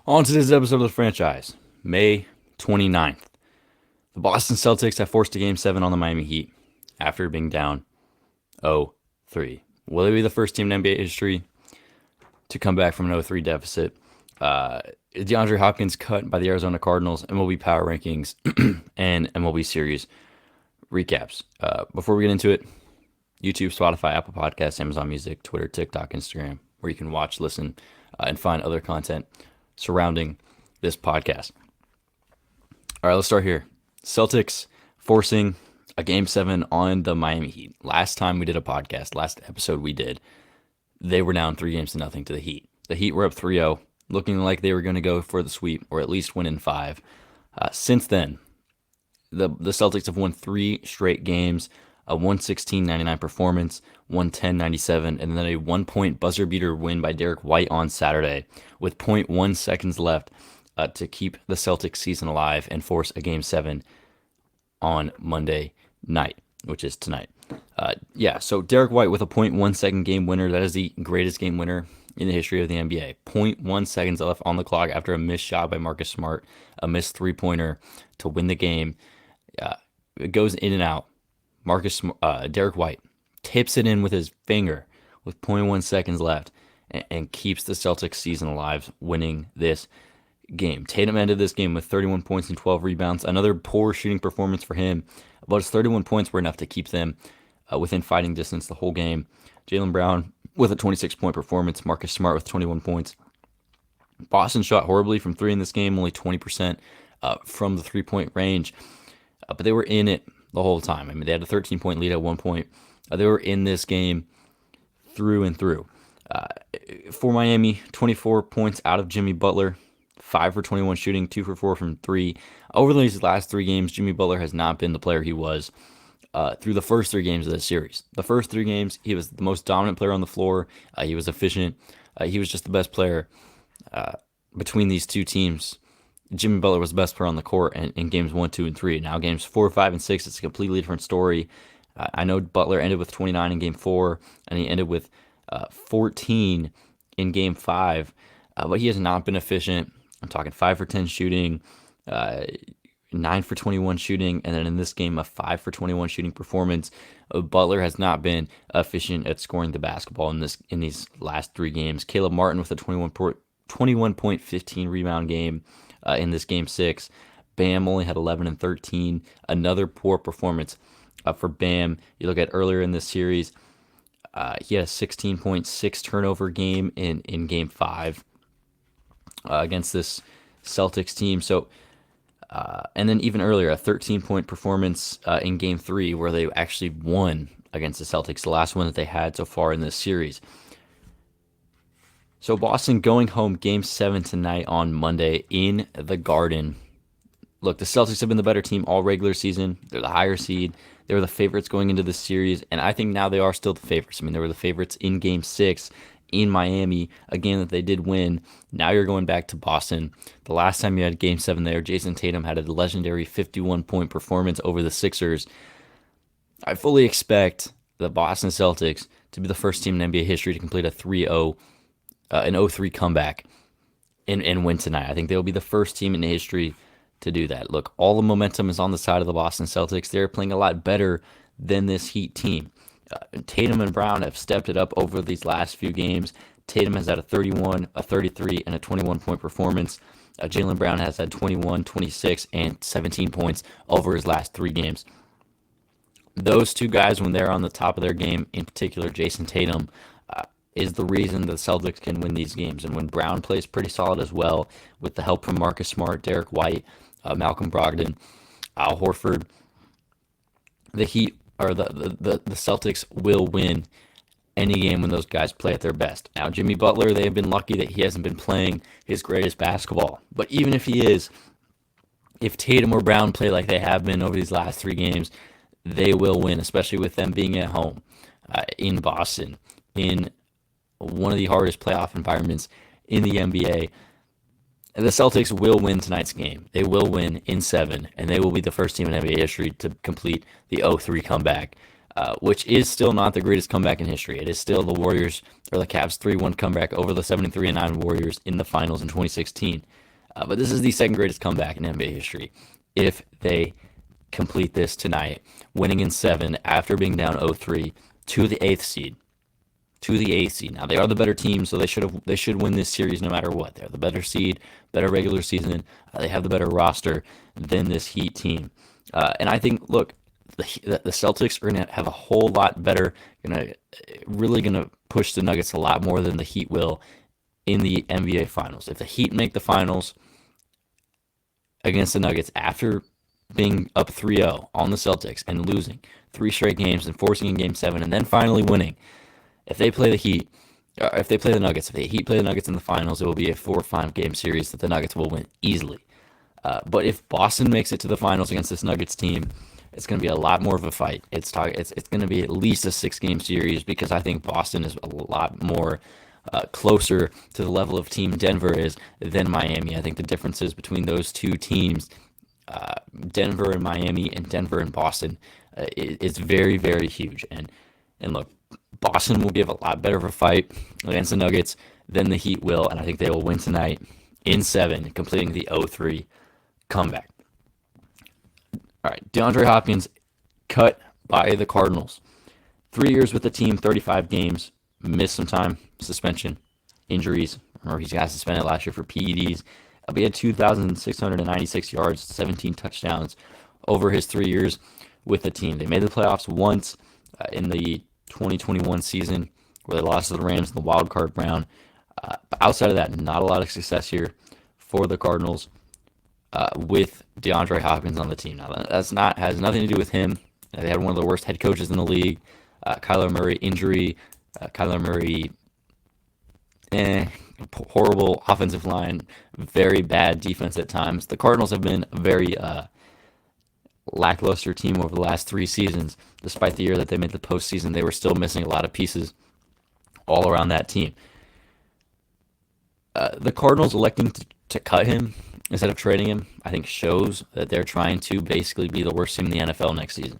On to this episode of the franchise, May 29th. The Boston Celtics have forced a Game 7 on the Miami Heat after being down 0-3. Will they be the first team in NBA history to come back from an 0-3 deficit? DeAndre Hopkins cut by the Arizona Cardinals, MLB Power Rankings, and MLB Series recaps. Before we get into it, YouTube, Spotify, Apple Podcasts, Amazon Music, Twitter, TikTok, Instagram, where you can watch, listen, and find other content surrounding this podcast. All right, let's start here. Celtics forcing a Game 7 on the Miami Heat. Last time we did a podcast, last episode we did, they were down 3-0 to the Heat. The Heat were up 3-0, looking like they were going to go for the sweep or at least win in 5. Since then, the Celtics have won 3 straight games, a 116-99 performance, 110-97, and then a 1-point buzzer beater win by Derek White on Saturday with 0.1 seconds left to keep the Celtics season alive and force a Game 7 on Monday night, which is tonight. So Derek White with a 0.1 second game winner. That is the greatest game winner in the history of the NBA. 0.1 seconds left on the clock after a missed shot by Marcus Smart, a missed three-pointer to win the game. It goes in and out. Derek White tips it in with his finger with zero point 0.1 seconds left and keeps the Celtics season alive, winning this game. Tatum ended this game with 31 points and 12 rebounds. Another poor shooting performance for him, but his 31 points were enough to keep them within fighting distance the whole game. Jaylen Brown with a 26-point performance. Marcus Smart with 21 points. Boston shot horribly from 3 in this game, only 20% from the 3-point range, but they were in it the whole time. I mean, they had a 13-point lead at one point. They were in this game through and through. For Miami, 24 points out of Jimmy Butler, 5 for 21 shooting, 2 for 4 from 3. Over these last 3 games, Jimmy Butler has not been the player he was through the first 3 games of this series. The first 3 games, he was the most dominant player on the floor. He was efficient. He was just the best player between these two teams. Jimmy Butler was the best player on the court in games 1, 2, and 3. Now games 4, 5, and 6, it's a completely different story. I know Butler ended with 29 in game 4, and he ended with 14 in game 5, but he has not been efficient. I'm talking 5 for 10 shooting, 9 for 21 shooting, and then in this game, a 5 for 21 shooting performance. Butler has not been efficient at scoring the basketball in these last 3 games. Caleb Martin with a 21 point 15 rebound game in this game 6. Bam only had 11 and 13. Another poor performance for Bam. You look at earlier in this series, he had a 16.6 turnover game in game 5 against this Celtics team. So, and then even earlier, a 13-point performance in game 3 where they actually won against the Celtics, the last one that they had so far in this series. So Boston going home game 7 tonight on Monday in the Garden. Look, the Celtics have been the better team all regular season. They're the higher seed. They were the favorites going into this series, and I think now they are still the favorites. I mean, they were the favorites in game 6 in Miami, a game that they did win. Now you're going back to Boston. The last time you had game 7 there, Jason Tatum had a legendary 51-point performance over the Sixers. I fully expect the Boston Celtics to be the first team in NBA history to complete a 3-0 an 0-3 comeback and win tonight. I think they'll be the first team in history to do that. Look, all the momentum is on the side of the Boston Celtics. They're playing a lot better than this Heat team. Tatum and Brown have stepped it up over these last few games. Tatum has had a 31, a 33, and a 21-point performance. Jaylen Brown has had 21, 26, and 17 points over his last 3 games. Those 2 guys, when they're on the top of their game, in particular Jason Tatum, is the reason the Celtics can win these games. And when Brown plays pretty solid as well, with the help from Marcus Smart, Derek White, Malcolm Brogdon, Al Horford, the Heat or the Celtics will win any game when those guys play at their best. Now, Jimmy Butler, they have been lucky that he hasn't been playing his greatest basketball. But even if he is, if Tatum or Brown play like they have been over these last 3 games, they will win, especially with them being at home in Boston, in one of the hardest playoff environments in the NBA. The Celtics will win tonight's game. They will win in 7, and they will be the first team in NBA history to complete the 0-3 comeback. which is still not the greatest comeback in history. It is still the Warriors or the Cavs 3-1 comeback over the 73-9 Warriors in the finals in 2016. But this is the second greatest comeback in NBA history. If they complete this tonight, winning in 7 after being down 0-3 to the 8th seed. To the 8th seed. Now they are the better team, so they should win this series no matter what. They're the better seed, better regular season. They have the better roster than this Heat team. And I think, look, the Celtics are going to have a whole lot better, really going to push the Nuggets a lot more than the Heat will in the NBA Finals. If the Heat make the Finals against the Nuggets after being up 3-0 on the Celtics and losing 3 straight games and forcing in Game 7 and then finally winning, if they play the Heat, if they play the Nuggets, if the Heat play the Nuggets in the Finals, it will be a 4 or 5 game series that the Nuggets will win easily. But if Boston makes it to the Finals against this Nuggets team, it's going to be a lot more of a fight. It's going to be at least a 6-game series because I think Boston is a lot more closer to the level of team Denver is than Miami. I think the differences between those two teams, Denver and Miami and Denver and Boston, is very, very huge. And look, Boston will give a lot better of a fight against the Nuggets than the Heat will, and I think they will win tonight in 7, completing the 0-3 comeback. All right, DeAndre Hopkins cut by the Cardinals. 3 years with the team, 35 games, missed some time, suspension, injuries. Remember, he got suspended last year for PEDs. He had 2,696 yards, 17 touchdowns over his 3 years with the team. They made the playoffs once in the 2021 season where they lost to the Rams in the wild card round. But outside of that, not a lot of success here for the Cardinals with DeAndre Hopkins on the team. Now, has nothing to do with him. They had one of the worst head coaches in the league. Kyler Murray injury. Kyler Murray, horrible offensive line, very bad defense at times. The Cardinals have been a very lackluster team over the last 3 seasons. Despite the year that they made the postseason, they were still missing a lot of pieces all around that team. The Cardinals electing to cut him instead of trading him, I think shows that they're trying to basically be the worst team in the NFL next season.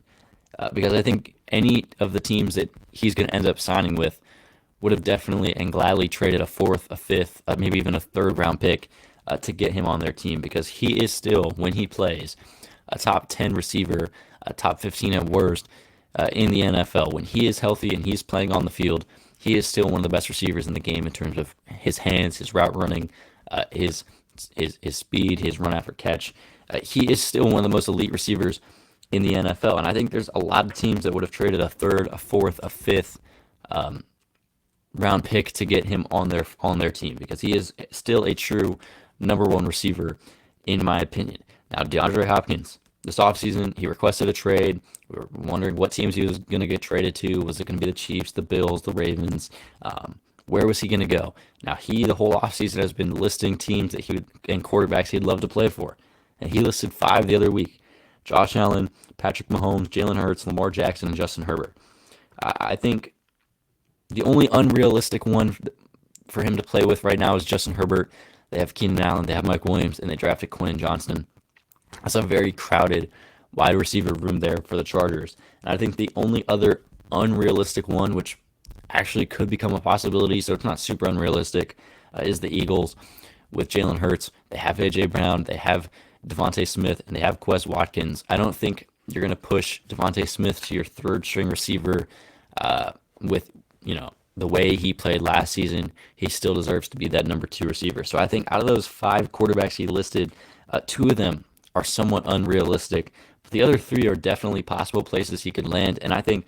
Because I think any of the teams that he's going to end up signing with would have definitely and gladly traded a 4th, a 5th, maybe even a 3rd round pick to get him on their team because he is still, when he plays, a top 10 receiver, a top 15 at worst in the NFL. When he is healthy and he's playing on the field, he is still one of the best receivers in the game in terms of his hands, his route running, his speed, his run after catch. He is still one of the most elite receivers in the NFL. And I think there's a lot of teams that would have traded a 3rd, a 4th, a 5th round pick to get him on their team because he is still a true number 1 receiver in my opinion. Now, DeAndre Hopkins, this offseason, he requested a trade. We were wondering what teams he was going to get traded to. Was it going to be the Chiefs, the Bills, the Ravens? Where was he going to go? Now, the whole offseason has been listing teams that and quarterbacks he'd love to play for. And he listed 5 the other week. Josh Allen, Patrick Mahomes, Jalen Hurts, Lamar Jackson, and Justin Herbert. I think the only unrealistic one for him to play with right now is Justin Herbert. They have Keenan Allen, they have Mike Williams, and they drafted Quentin Johnston. That's a very crowded wide receiver room there for the Chargers. And I think the only other unrealistic one, which actually could become a possibility, so it's not super unrealistic, is the Eagles with Jalen Hurts. They have A.J. Brown, they have Devontae Smith, and they have Quez Watkins. I don't think you're going to push Devontae Smith to your 3rd string receiver with, the way he played last season. He still deserves to be that number 2 receiver. So I think out of those 5 quarterbacks he listed, 2 of them are somewhat unrealistic. But the other 3 are definitely possible places he could land. And I think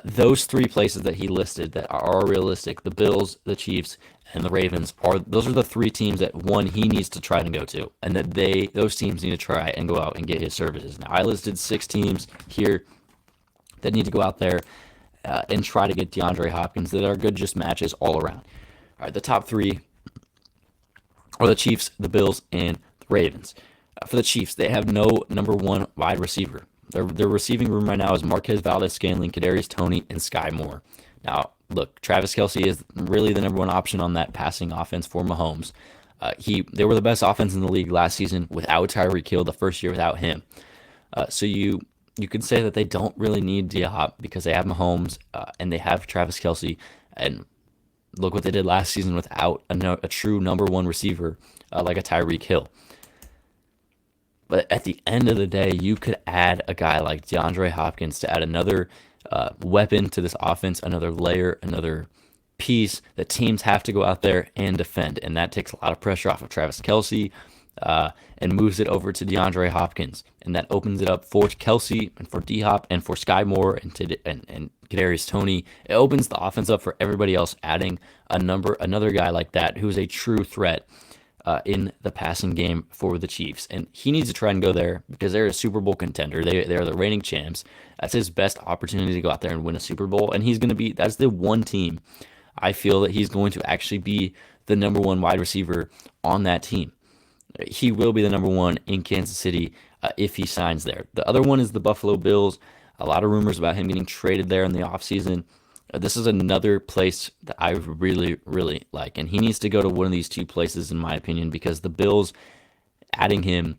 those 3 places that he listed that are realistic, the Bills, the Chiefs, and the Ravens, those are the 3 teams that, one, he needs to try and go to. And that those teams need to try and go out and get his services. Now, I listed 6 teams here that need to go out there and try to get DeAndre Hopkins that are good just matches all around. All right, the top 3 are the Chiefs, the Bills, and the Ravens. For the Chiefs, they have no number 1 wide receiver. Their receiving room right now is Marquez Valdes-Scantling, Kadarius Toney, and Sky Moore. Now, look, Travis Kelce is really the number 1 option on that passing offense for Mahomes. They were the best offense in the league last season without Tyreek Hill, the first year without him. So you you could say that they don't really need DHop because they have Mahomes and they have Travis Kelsey. And look what they did last season without a true number one receiver like a Tyreek Hill. But at the end of the day, you could add a guy like DeAndre Hopkins to add another weapon to this offense, another layer, another piece that teams have to go out there and defend. And that takes a lot of pressure off of Travis Kelsey and moves it over to DeAndre Hopkins. And that opens it up for Kelsey and for D-Hop and for Sky Moore and Kadarius Toney. It opens the offense up for everybody else, adding another guy like that who's a true threat in the passing game for the Chiefs. And he needs to try and go there because they're a Super Bowl contender. They're the reigning champs. That's his best opportunity to go out there and win a Super Bowl. And he's going to be, that's the one team I feel that he's going to actually be the number one wide receiver on that team. He will be the number one in Kansas City if he signs there. The other one is the Buffalo Bills. A lot of rumors about him getting traded there in the offseason. This is another place that I really, really like. And he needs to go to one of these two places, in my opinion, because the Bills adding him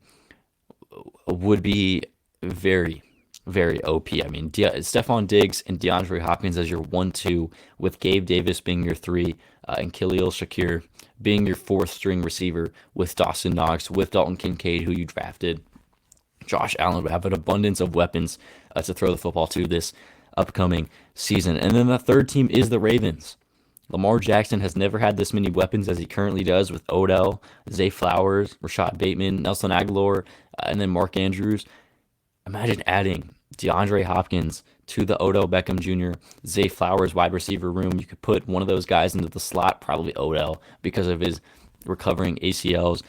would be very, very OP. I mean, Stephon Diggs and DeAndre Hopkins as your 1-2, with Gabe Davis being your 3, and Khalil Shakir being your 4th string receiver, with Dawson Knox, with Dalton Kincaid, who you drafted. Josh Allen would have an abundance of weapons to throw the football to this upcoming season. And then the third team is the Ravens. Lamar Jackson has never had this many weapons as he currently does with Odell, Zay Flowers, Rashad Bateman, Nelson Aguilar, and then Mark Andrews. Imagine adding DeAndre Hopkins to the Odell Beckham Jr., Zay Flowers wide receiver room. You could put one of those guys into the slot, probably Odell, because of his recovering ACLs.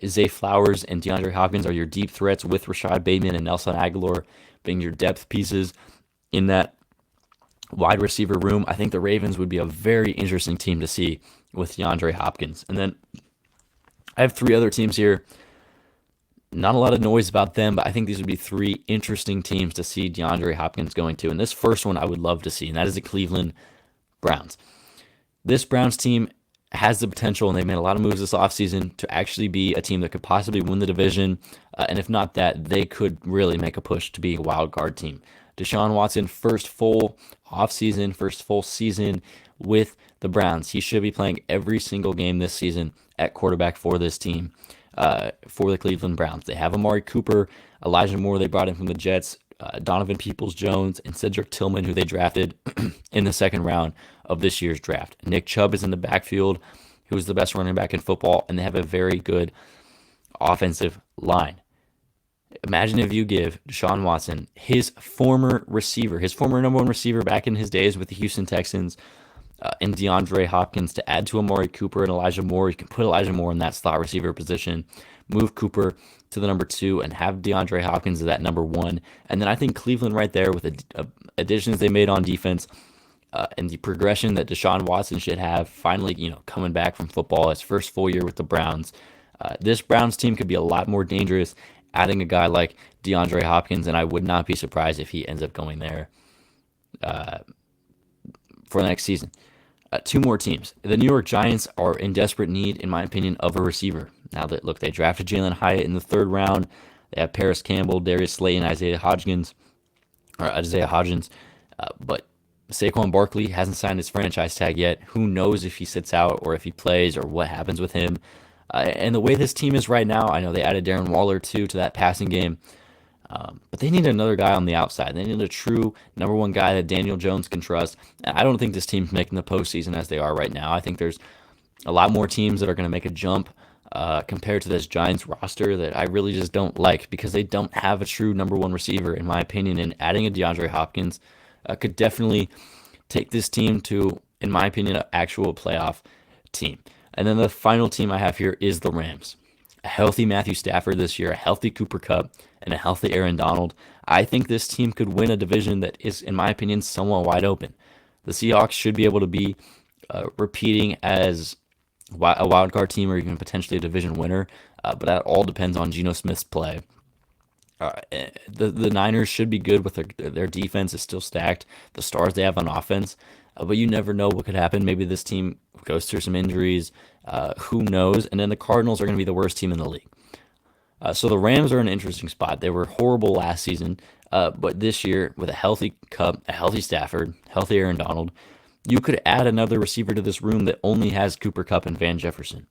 Zay Flowers and DeAndre Hopkins are your deep threats, with Rashad Bateman and Nelson Aguilar being your depth pieces in that wide receiver room. I think the Ravens would be a very interesting team to see with DeAndre Hopkins. And then I have 3 other teams here. Not a lot of noise about them, but I think these would be 3 interesting teams to see DeAndre Hopkins going to. And this first one I would love to see, and that is the Cleveland Browns. This Browns team has the potential, and they made a lot of moves this offseason to actually be a team that could possibly win the division. And if not that, they could really make a push to be a wild card team. Deshaun Watson, first full offseason, first full season with the Browns. He should be playing every single game this season at quarterback for this team, for the Cleveland Browns. They have Amari Cooper, Elijah Moore, they brought in from the Jets, Donovan Peoples-Jones, and Cedric Tillman, who they drafted in the second round of this year's draft. Nick Chubb is in the backfield, who's the best running back in football, and they have a very good offensive line. Imagine if you give Deshaun Watson, his former number one receiver back in his days with the Houston Texans, and DeAndre Hopkins to add to Amari Cooper and Elijah Moore. You can put Elijah Moore in that slot receiver position, move Cooper to the number 2, and have DeAndre Hopkins as that number 1. And then I think Cleveland right there with the additions they made on defense and the progression that Deshaun Watson should have, finally, coming back from football, his first full year with the Browns. This Browns team could be a lot more dangerous adding a guy like DeAndre Hopkins, and I would not be surprised if he ends up going there for the next season. 2 more teams. The New York Giants are in desperate need, in my opinion, of a receiver. Now that, look, they drafted Jalen Hyatt in the 3rd round. They have Paris Campbell, Darius Slay, and Isaiah Hodgins. But Saquon Barkley hasn't signed his franchise tag yet. Who knows if he sits out or if he plays or what happens with him. And the way this team is right now, I know they added Darren Waller, too, to that passing game. But they need another guy on the outside. They need a true number 1 guy that Daniel Jones can trust. And I don't think this team's making the postseason as they are right now. I think there's a lot more teams that are going to make a jump compared to this Giants roster that I really just don't like, because they don't have a true number 1 receiver, in my opinion. And adding a DeAndre Hopkins could definitely take this team to, in my opinion, an actual playoff team. And then the final team I have here is the Rams. A healthy Matthew Stafford this year, a healthy Cooper Kupp, and a healthy Aaron Donald. I think this team could win a division that is, in my opinion, somewhat wide open. The Seahawks should be able to be repeating as a wild card team or even potentially a division winner, but that all depends on Geno Smith's play. The Niners should be good with their defense is still stacked. The stars they have on offense, but you never know what could happen. Maybe this team goes through some injuries. Who knows? And then the Cardinals are going to be the worst team in the league. So the Rams are in an interesting spot. They were horrible last season, but this year with a healthy Cup, a healthy Stafford, healthy Aaron Donald, you could add another receiver to this room that only has Cooper Kupp and Van Jefferson.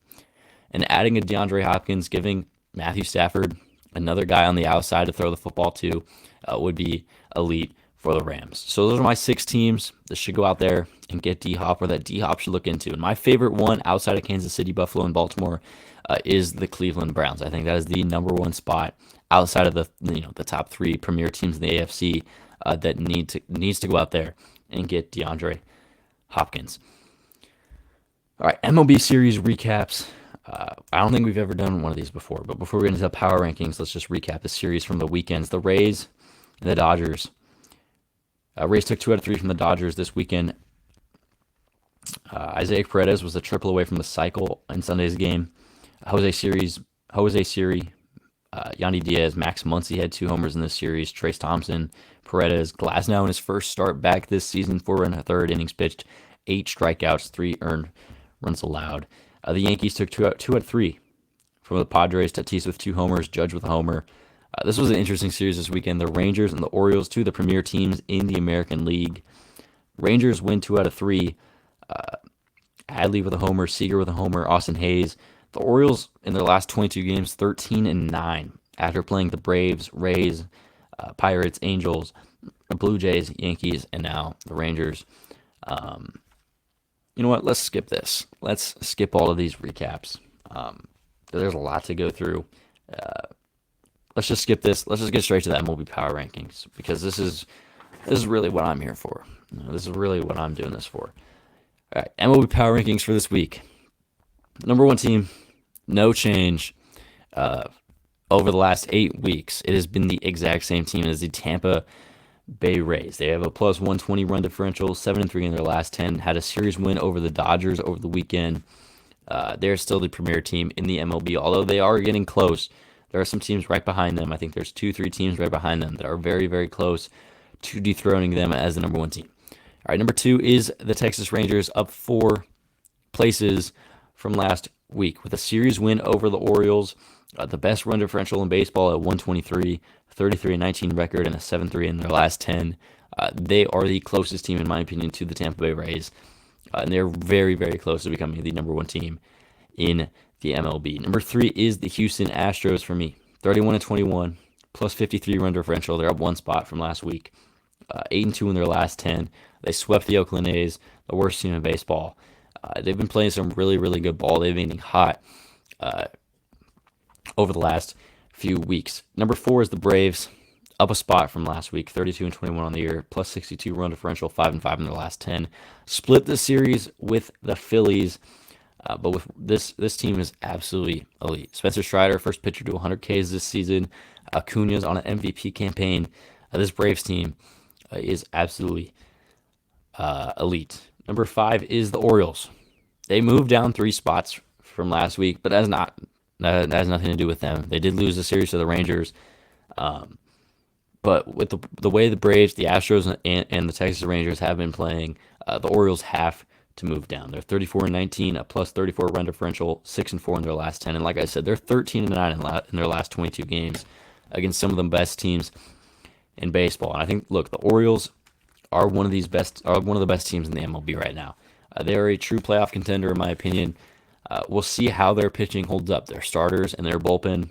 And adding a DeAndre Hopkins, giving Matthew Stafford another guy on the outside to throw the football to, would be elite for the Rams. So those are my 6 teams that should go out there and get D-Hop, or that D-Hop should look into. And my favorite one outside of Kansas City, Buffalo, and Baltimore is the Cleveland Browns. I think that is the number one spot outside of the top 3 premier teams in the AFC that needs to go out there and get DeAndre Hopkins. All right, MLB series recaps. I don't think we've ever done one of these before, but before we get into the power rankings, let's just recap the series from the weekends. The Rays and the Dodgers. Rays took 2 out of 3 from the Dodgers this weekend. Isaiah Paredes was a triple away from the cycle in Sunday's game. Jose Siri, Yandy Diaz, Max Muncy had 2 homers in this series. Trace Thompson, Paredes, Glasnow in his first start back this season, 4 and a third innings pitched, 8 strikeouts, 3 earned runs allowed. The Yankees took 2 out of 3 from the Padres. Tatis with 2 homers, Judge with a homer. This was an interesting series this weekend. The Rangers and the Orioles, 2 of the premier teams in the American League. Rangers win 2 out of 3. Adley with a homer, Seager with a homer, Austin Hayes. The Orioles in their last 22 games, 13-9 after playing the Braves, Rays, Pirates, Angels, Blue Jays, Yankees, and now the Rangers. You know what? Let's skip this. Let's skip all of these recaps. There's a lot to go through. Let's just skip this. Let's just get straight to the MLB Power Rankings, because this is really what I'm here for. This is really what I'm doing this for. All right, MLB Power Rankings for this week. Number 1 team, no change. Over the last 8 weeks, it has been the exact same team as the Tampa Bay Rays. They have a plus 120 run differential, 7-3 in their last 10. Had a series win over the Dodgers over the weekend. They're still the premier team in the MLB, although they are getting close. There are some teams right behind them. I think there's 2-3 teams right behind them that are very, very close to dethroning them as the number 1 team. All right, number 2 is the Texas Rangers, up 4 places from last week with a series win over the Orioles. The best run differential in baseball at 123, 33-19 record, and a 7-3 in their last 10. They are the closest team, in my opinion, to the Tampa Bay Rays. And they're very, very close to becoming the number 1 team in the MLB. Number 3 is the Houston Astros for me. 31-21, plus 53 run differential. They're up 1 spot from last week. 8-2 in their last 10. They swept the Oakland A's, the worst team in baseball. They've been playing some really, really good ball. They've been getting hot over the last few weeks. Number 4 is the Braves, up a spot from last week, 32-21 on the year, plus 62 run differential, 5-5 in their last 10. Split the series with the Phillies, but with this team is absolutely elite. Spencer Strider, first pitcher to 100 Ks this season. Acuna's on an MVP campaign. This Braves team is absolutely elite. Number 5 is the Orioles. They moved down 3 spots from last week, but that has nothing to do with them. They did lose the series to the Rangers. But with the way the Braves, the Astros, and the Texas Rangers have been playing, the Orioles have to move down. They're 34-19, a plus 34 run differential, 6-4 in their last 10. And like I said, they're 13-9 in their last 22 games against some of the best teams in baseball. And I think, look, the Orioles are one of the best teams in the MLB right now. They are a true playoff contender, in my opinion. We'll see how their pitching holds up, their starters and their bullpen.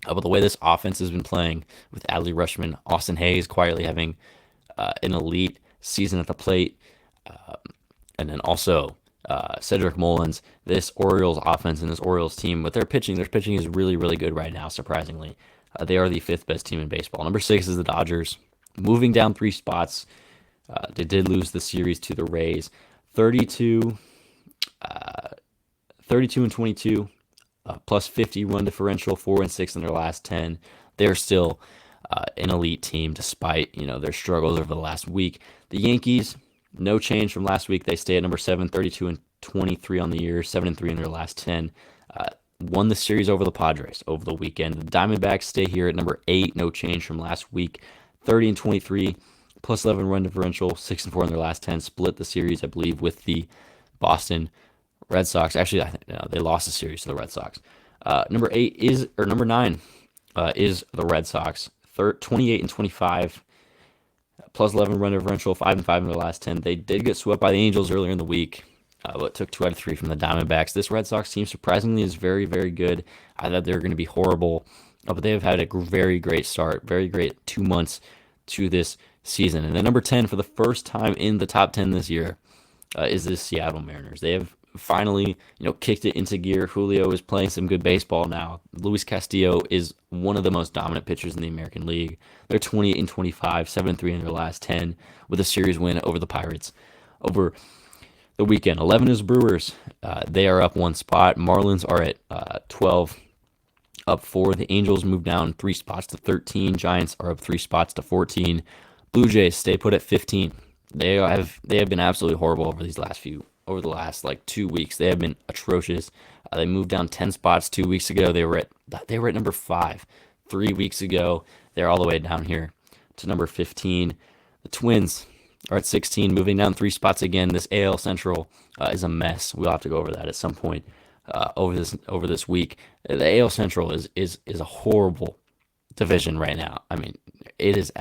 But the way this offense has been playing with Adley Rutschman, Austin Hayes quietly having an elite season at the plate, and then also Cedric Mullins, this Orioles offense and this Orioles team, with their pitching is really, really good right now, surprisingly. They are the 5th best team in baseball. Number 6 is the Dodgers, moving down 3 spots. They did lose the series to the Rays, 32-22, plus 50 run differential, 4-6 in their last 10. They're still an elite team despite their struggles over the last week. The Yankees, no change from last week. They stay at number 7, 32-23 on the year, 7-3 in their last 10. Won the series over the Padres over the weekend. The Diamondbacks stay here at number 8, no change from last week, 30-23, plus 11 run differential, 6-4 in their last 10. Split the series, I believe, with the Boston Red Sox. Actually, I think they lost the series to the Red Sox. Number 9 is the Red Sox. 28 and 25, plus 11 run differential, 5 and 5 in their last 10. They did get swept by the Angels earlier in the week, but took 2 out of 3 from the Diamondbacks. This Red Sox team surprisingly is very, very good. I thought they were going to be horrible, but they have had a very great start, very great 2 months to this season. And then number 10 for the first time in the top 10 this year is the Seattle Mariners. They have finally, kicked it into gear. Julio is playing some good baseball now. Luis Castillo is one of the most dominant pitchers in the American League. They're 28 and 25, 7-3 in their last 10, with a series win over the Pirates over the weekend. 11 is Brewers. They are up 1 spot. Marlins are at 12, up 4. The Angels move down 3 spots to 13. Giants are up 3 spots to 14. Blue Jays stay put at 15. They have been absolutely horrible over the last 2 weeks. They have been atrocious. They moved down 10 spots 2 weeks ago. They were at number 5 3 weeks ago. They're all the way down here to number 15. The Twins are at 16, moving down 3 spots again. This AL Central is a mess. We'll have to go over that at some point over this week. The AL Central is a horrible division right now. I mean, it is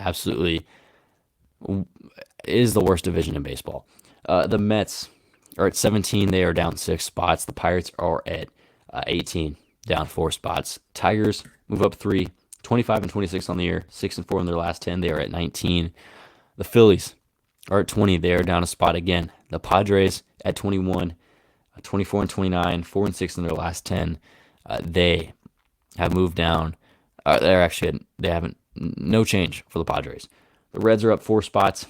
the worst division in baseball. The Mets are at 17. They are down 6 spots. The Pirates are at 18, down 4 spots. Tigers move up 3, 25 and 26 on the year, 6 and 4 in their last 10. They are at 19. The Phillies are at 20. They are down a spot again. The Padres at 21, 24 and 29, 4 and 6 in their last 10. They have moved down. They haven't, no change for the Padres. The Reds are up 4 spots,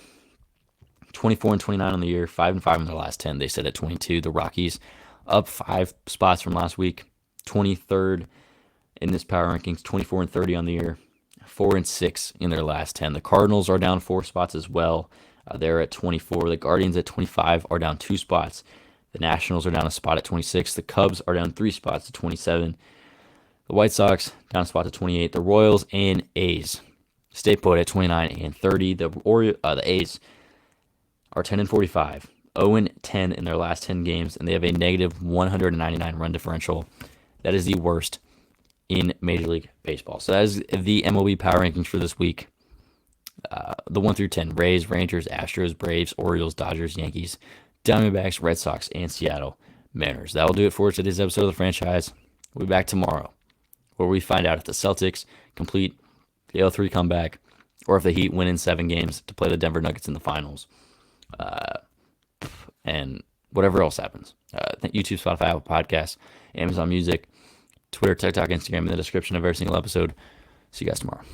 24 and 29 on the year, 5 and 5 in their last 10. They sit at 22. The Rockies up 5 spots from last week, 23rd in this power rankings, 24 and 30 on the year, 4 and 6 in their last 10. The Cardinals are down 4 spots as well. They're at 24. The Guardians at 25 are down 2 spots. The Nationals are down a spot at 26. The Cubs are down 3 spots to 27. The White Sox down a spot to 28. The Royals and A's stay put at 29 and 30. The A's are 10 and 45, 0 and 10 in their last 10 games, and they have a negative 199 run differential. That is the worst in Major League Baseball. So that is the MLB Power Rankings for this week. The 1 through 10: Rays, Rangers, Astros, Braves, Orioles, Dodgers, Yankees, Diamondbacks, Red Sox, and Seattle Mariners. That will do it for today's episode of the franchise. We'll be back tomorrow, where we find out if the Celtics complete the L3 comeback or if the Heat win in 7 games to play the Denver Nuggets in the finals. And whatever else happens. YouTube, Spotify, Apple Podcasts, Amazon Music, Twitter, TikTok, Instagram in the description of every single episode. See you guys tomorrow.